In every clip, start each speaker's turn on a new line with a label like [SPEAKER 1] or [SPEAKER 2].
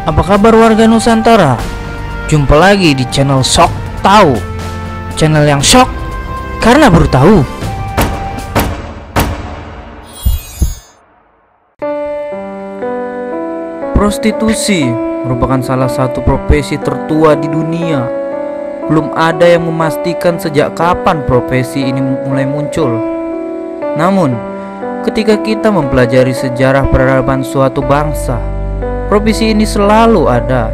[SPEAKER 1] Apa kabar warga Nusantara? Jumpa lagi di channel Sok Tahu. Channel yang shock karena baru tahu. Prostitusi merupakan salah satu profesi tertua di dunia. Belum ada yang memastikan sejak kapan profesi ini mulai muncul. Namun, ketika kita mempelajari sejarah peradaban suatu bangsa, profesi ini selalu ada.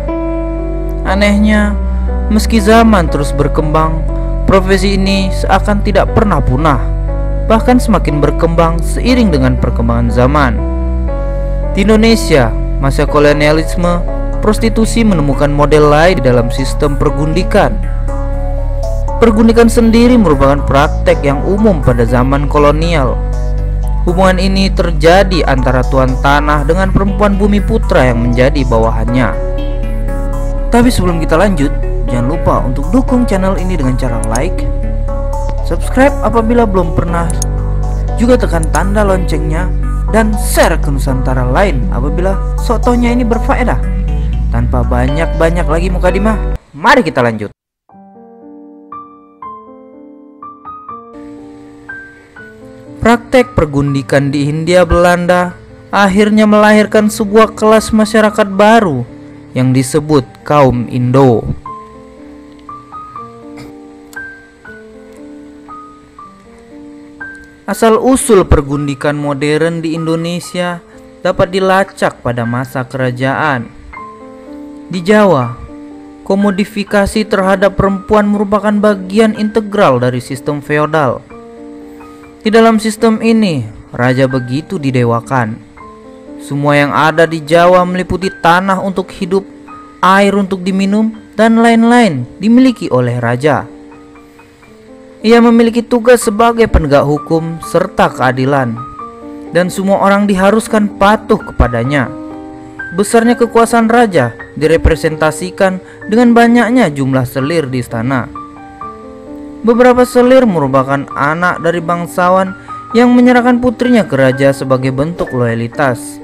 [SPEAKER 1] Anehnya, meski zaman terus berkembang, profesi ini seakan tidak pernah punah, bahkan semakin berkembang seiring dengan perkembangan zaman. Di Indonesia, masa kolonialisme, prostitusi menemukan model lain di dalam sistem pergundikan. Pergundikan sendiri merupakan praktek yang umum pada zaman kolonial. Hubungan ini terjadi antara tuan tanah dengan perempuan bumi putra yang menjadi bawahannya. Tapi sebelum kita lanjut, jangan lupa untuk dukung channel ini dengan cara like, subscribe apabila belum pernah, juga tekan tanda loncengnya, dan share ke Nusantara lain apabila sotonya ini berfaedah. Tanpa banyak-banyak lagi mukadimah, mari kita lanjut. Praktek pergundikan di Hindia Belanda akhirnya melahirkan sebuah kelas masyarakat baru yang disebut kaum Indo. Asal-usul pergundikan modern di Indonesia dapat dilacak pada masa kerajaan. Di Jawa, komodifikasi terhadap perempuan merupakan bagian integral dari sistem feodal. Di dalam sistem ini, raja begitu didewakan. Semua yang ada di Jawa meliputi tanah untuk hidup, air untuk diminum, dan lain-lain dimiliki oleh raja. Ia memiliki tugas sebagai penegak hukum serta keadilan, dan semua orang diharuskan patuh kepadanya. Besarnya kekuasaan raja direpresentasikan dengan banyaknya jumlah selir di istana. Beberapa selir merupakan anak dari bangsawan yang menyerahkan putrinya ke raja sebagai bentuk loyalitas.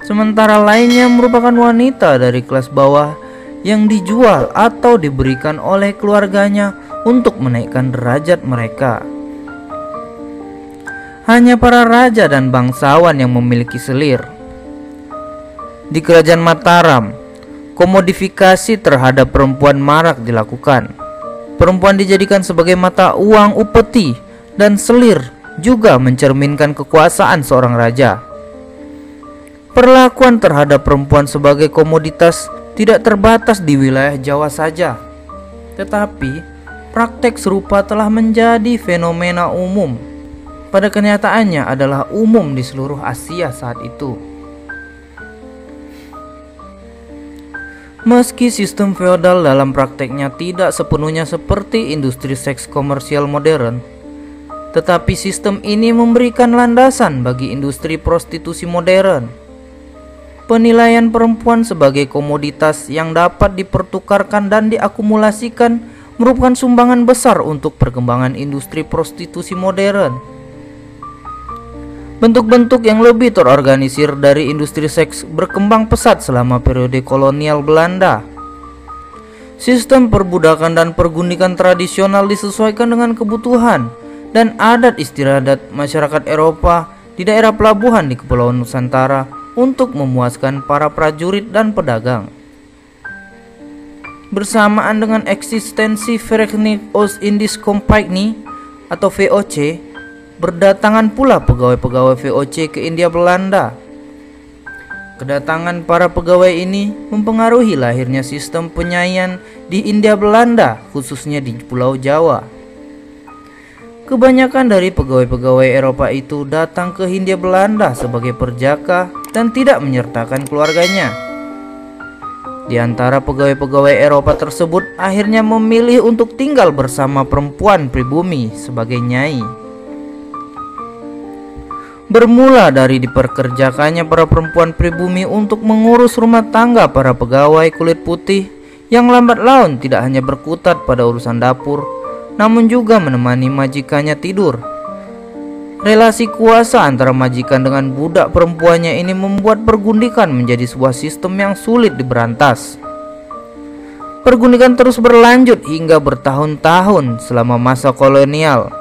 [SPEAKER 1] Sementara lainnya merupakan wanita dari kelas bawah yang dijual atau diberikan oleh keluarganya untuk menaikkan derajat mereka. Hanya para raja dan bangsawan yang memiliki selir. Di Kerajaan Mataram, komodifikasi terhadap perempuan marak dilakukan. Perempuan dijadikan sebagai mata uang upeti, dan selir juga mencerminkan kekuasaan seorang raja. Perlakuan terhadap perempuan sebagai komoditas tidak terbatas di wilayah Jawa saja, tetapi praktek serupa telah menjadi fenomena umum. Pada kenyataannya adalah umum di seluruh Asia saat itu. Meski sistem feodal dalam prakteknya tidak sepenuhnya seperti industri seks komersial modern, tetapi sistem ini memberikan landasan bagi industri prostitusi modern. Penilaian perempuan sebagai komoditas yang dapat dipertukarkan dan diakumulasikan merupakan sumbangan besar untuk perkembangan industri prostitusi modern. Bentuk-bentuk yang lebih terorganisir dari industri seks berkembang pesat selama periode kolonial Belanda. Sistem perbudakan dan pergundikan tradisional disesuaikan dengan kebutuhan dan adat istiadat masyarakat Eropa di daerah pelabuhan di Kepulauan Nusantara untuk memuaskan para prajurit dan pedagang. Bersamaan dengan eksistensi Verenigde Oost-Indisch Compagnie atau VOC, berdatangan pula pegawai-pegawai VOC ke Hindia Belanda. Kedatangan para pegawai ini mempengaruhi lahirnya sistem penyayan di Hindia Belanda, khususnya di Pulau Jawa. Kebanyakan dari pegawai-pegawai Eropa itu datang ke Hindia Belanda sebagai perjaka dan tidak menyertakan keluarganya. Di antara pegawai-pegawai Eropa tersebut akhirnya memilih untuk tinggal bersama perempuan pribumi sebagai nyai. Bermula dari diperkerjakannya para perempuan pribumi untuk mengurus rumah tangga para pegawai kulit putih yang lambat laun tidak hanya berkutat pada urusan dapur, namun juga menemani majikannya tidur. Relasi kuasa antara majikan dengan budak perempuannya ini membuat pergundikan menjadi sebuah sistem yang sulit diberantas. Pergundikan terus berlanjut hingga bertahun-tahun selama masa kolonial.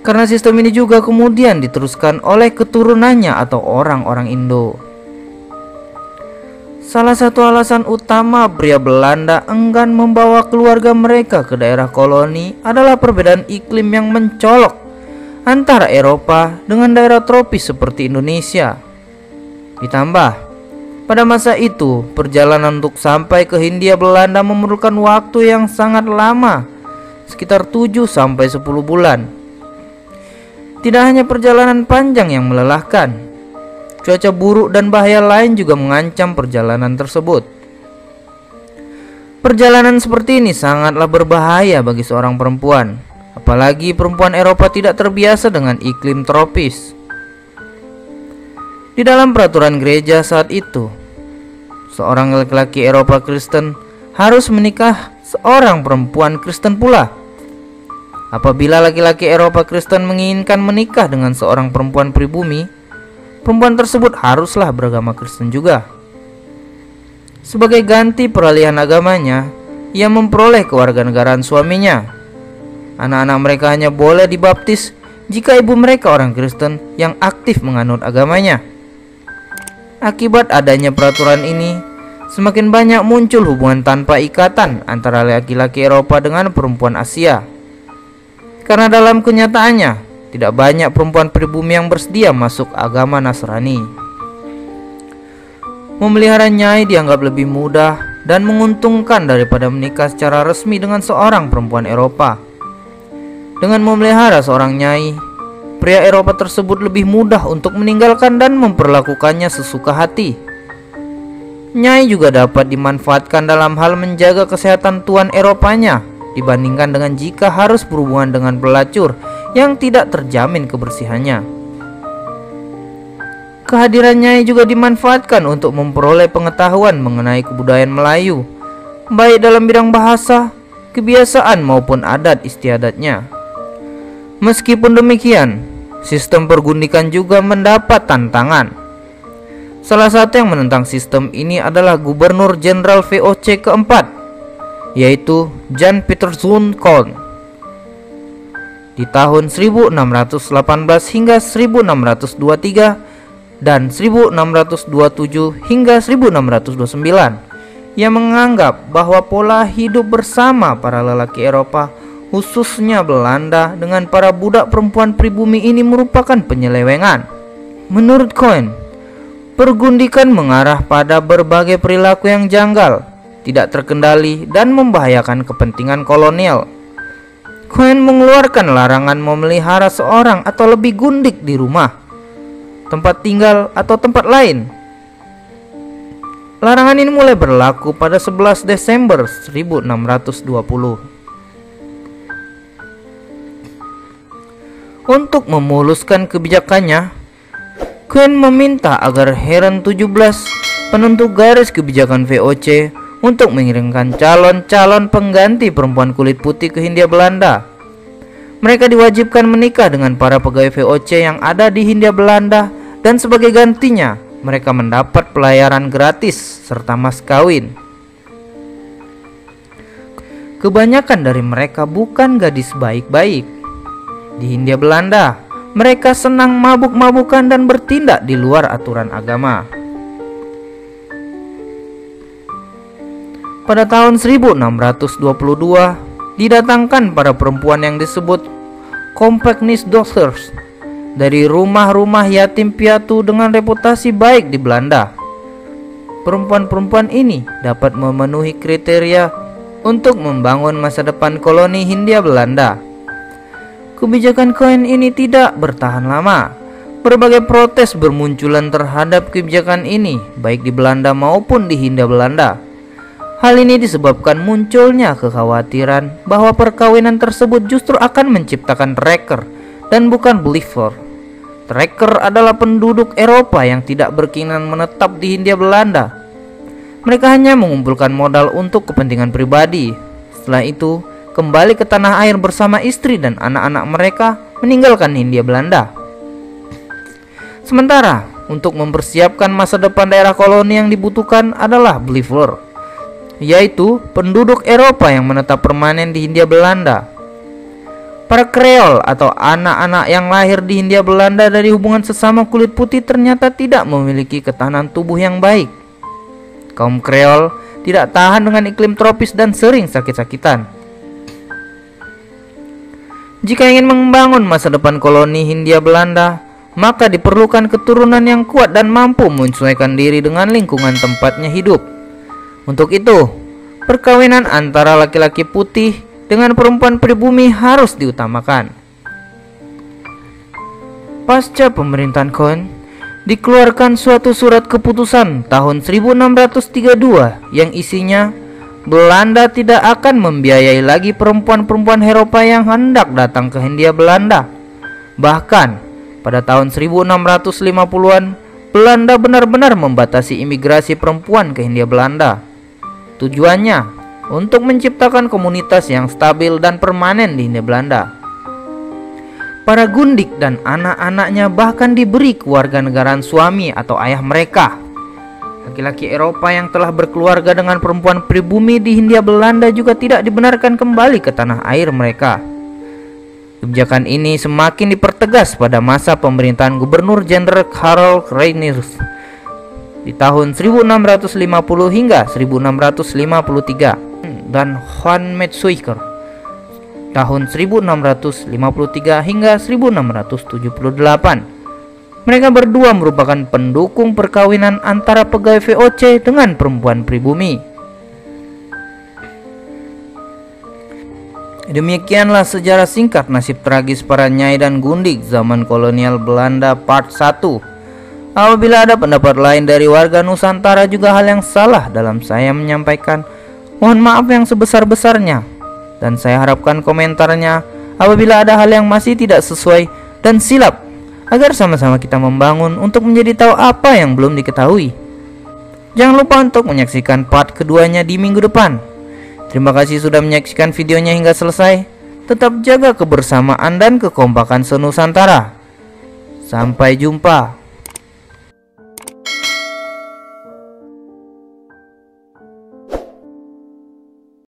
[SPEAKER 1] Karena sistem ini juga kemudian diteruskan oleh keturunannya atau orang-orang Indo. Salah satu alasan utama pria Belanda enggan membawa keluarga mereka ke daerah koloni adalah perbedaan iklim yang mencolok antara Eropa dengan daerah tropis seperti Indonesia. Ditambah, pada masa itu perjalanan untuk sampai ke Hindia Belanda memerlukan waktu yang sangat lama, sekitar 7-10 bulan. Tidak hanya perjalanan panjang yang melelahkan, cuaca buruk dan bahaya lain juga mengancam perjalanan tersebut. Perjalanan seperti ini sangatlah berbahaya bagi seorang perempuan, apalagi perempuan Eropa tidak terbiasa dengan iklim tropis. Di dalam peraturan gereja saat itu, seorang laki-laki Eropa Kristen harus menikah seorang perempuan Kristen pula. Apabila laki-laki Eropa Kristen menginginkan menikah dengan seorang perempuan pribumi, perempuan tersebut haruslah beragama Kristen juga. Sebagai ganti peralihan agamanya, ia memperoleh kewarganegaraan suaminya. Anak-anak mereka hanya boleh dibaptis jika ibu mereka orang Kristen yang aktif menganut agamanya. Akibat adanya peraturan ini, semakin banyak muncul hubungan tanpa ikatan antara laki-laki Eropa dengan perempuan Asia. Karena dalam kenyataannya, tidak banyak perempuan pribumi yang bersedia masuk agama Nasrani. Memelihara nyai dianggap lebih mudah dan menguntungkan daripada menikah secara resmi dengan seorang perempuan Eropa. Dengan memelihara seorang nyai, pria Eropa tersebut lebih mudah untuk meninggalkan dan memperlakukannya sesuka hati. Nyai juga dapat dimanfaatkan dalam hal menjaga kesehatan tuan Eropanya dibandingkan dengan jika harus berhubungan dengan pelacur yang tidak terjamin kebersihannya. Kehadiran nyai juga dimanfaatkan untuk memperoleh pengetahuan mengenai kebudayaan Melayu, baik dalam bidang bahasa, kebiasaan maupun adat istiadatnya. Meskipun demikian, sistem pergundikan juga mendapat tantangan. Salah satu yang menentang sistem ini adalah Gubernur Jenderal VOC keempat, yaitu Jan Pieterszoon Kool. Di tahun 1618 hingga 1623 dan 1627 hingga 1629, ia menganggap bahwa pola hidup bersama para lelaki Eropa, khususnya Belanda, dengan para budak perempuan pribumi ini merupakan penyelewengan. Menurut Kool, pergundikan mengarah pada berbagai perilaku yang janggal, tidak terkendali, dan membahayakan kepentingan kolonial. Kool mengeluarkan larangan memelihara seorang atau lebih gundik di rumah, tempat tinggal, atau tempat lain. Larangan ini mulai berlaku pada 11 Desember 1620. Untuk memuluskan kebijakannya, Kool meminta agar Heren 17, penentu garis kebijakan VOC, untuk mengirimkan calon-calon pengganti perempuan kulit putih ke Hindia Belanda. Mereka diwajibkan menikah dengan para pegawai VOC yang ada di Hindia Belanda, dan sebagai gantinya mereka mendapat pelayaran gratis serta mas kawin. Kebanyakan dari mereka bukan gadis baik-baik. Di Hindia Belanda, mereka senang mabuk-mabukan dan bertindak di luar aturan agama. Pada tahun 1622, didatangkan para perempuan yang disebut Compagniesdochters dari rumah-rumah yatim piatu dengan reputasi baik di Belanda. Perempuan-perempuan ini dapat memenuhi kriteria untuk membangun masa depan koloni Hindia Belanda. Kebijakan Kool ini tidak bertahan lama. Berbagai protes bermunculan terhadap kebijakan ini, baik di Belanda maupun di Hindia Belanda. Hal ini disebabkan munculnya kekhawatiran bahwa perkawinan tersebut justru akan menciptakan trekker dan bukan believer. Trekker adalah penduduk Eropa yang tidak berkeinginan menetap di Hindia Belanda. Mereka hanya mengumpulkan modal untuk kepentingan pribadi. Setelah itu, kembali ke tanah air bersama istri dan anak-anak mereka meninggalkan Hindia Belanda. Sementara untuk mempersiapkan masa depan daerah koloni yang dibutuhkan adalah believer, yaitu penduduk Eropa yang menetap permanen di Hindia Belanda. Para Kreol atau anak-anak yang lahir di Hindia Belanda dari hubungan sesama kulit putih ternyata tidak memiliki ketahanan tubuh yang baik. Kaum Kreol tidak tahan dengan iklim tropis dan sering sakit-sakitan. Jika ingin membangun masa depan koloni Hindia Belanda, maka diperlukan keturunan yang kuat dan mampu menyesuaikan diri dengan lingkungan tempatnya hidup. Untuk itu, perkawinan antara laki-laki putih dengan perempuan pribumi harus diutamakan. Pasca pemerintahan Khon, dikeluarkan suatu surat keputusan tahun 1632 yang isinya Belanda tidak akan membiayai lagi perempuan-perempuan Eropa yang hendak datang ke Hindia Belanda. Bahkan pada tahun 1650-an, Belanda benar-benar membatasi imigrasi perempuan ke Hindia Belanda. Tujuannya untuk menciptakan komunitas yang stabil dan permanen di Hindia Belanda. Para gundik dan anak-anaknya bahkan diberi kewarganegaraan suami atau ayah mereka. Laki-laki Eropa yang telah berkeluarga dengan perempuan pribumi di Hindia Belanda juga tidak dibenarkan kembali ke tanah air mereka. Kebijakan ini semakin dipertegas pada masa pemerintahan Gubernur Jenderal Karl Reiners di tahun 1650 hingga 1653 dan Juan Metsuiker tahun 1653 hingga 1678. Mereka berdua merupakan pendukung perkawinan antara pegawai VOC dengan perempuan pribumi. Demikianlah sejarah singkat nasib tragis para nyai dan gundik zaman kolonial Belanda part 1. Apabila ada pendapat lain dari warga Nusantara juga hal yang salah dalam saya menyampaikan, mohon maaf yang sebesar-besarnya. Dan saya harapkan komentarnya apabila ada hal yang masih tidak sesuai dan silap, agar sama-sama kita membangun untuk menjadi tahu apa yang belum diketahui. Jangan lupa untuk menyaksikan part keduanya di minggu depan. Terima kasih sudah menyaksikan videonya hingga selesai. Tetap jaga kebersamaan dan kekompakan senusantara. Sampai jumpa.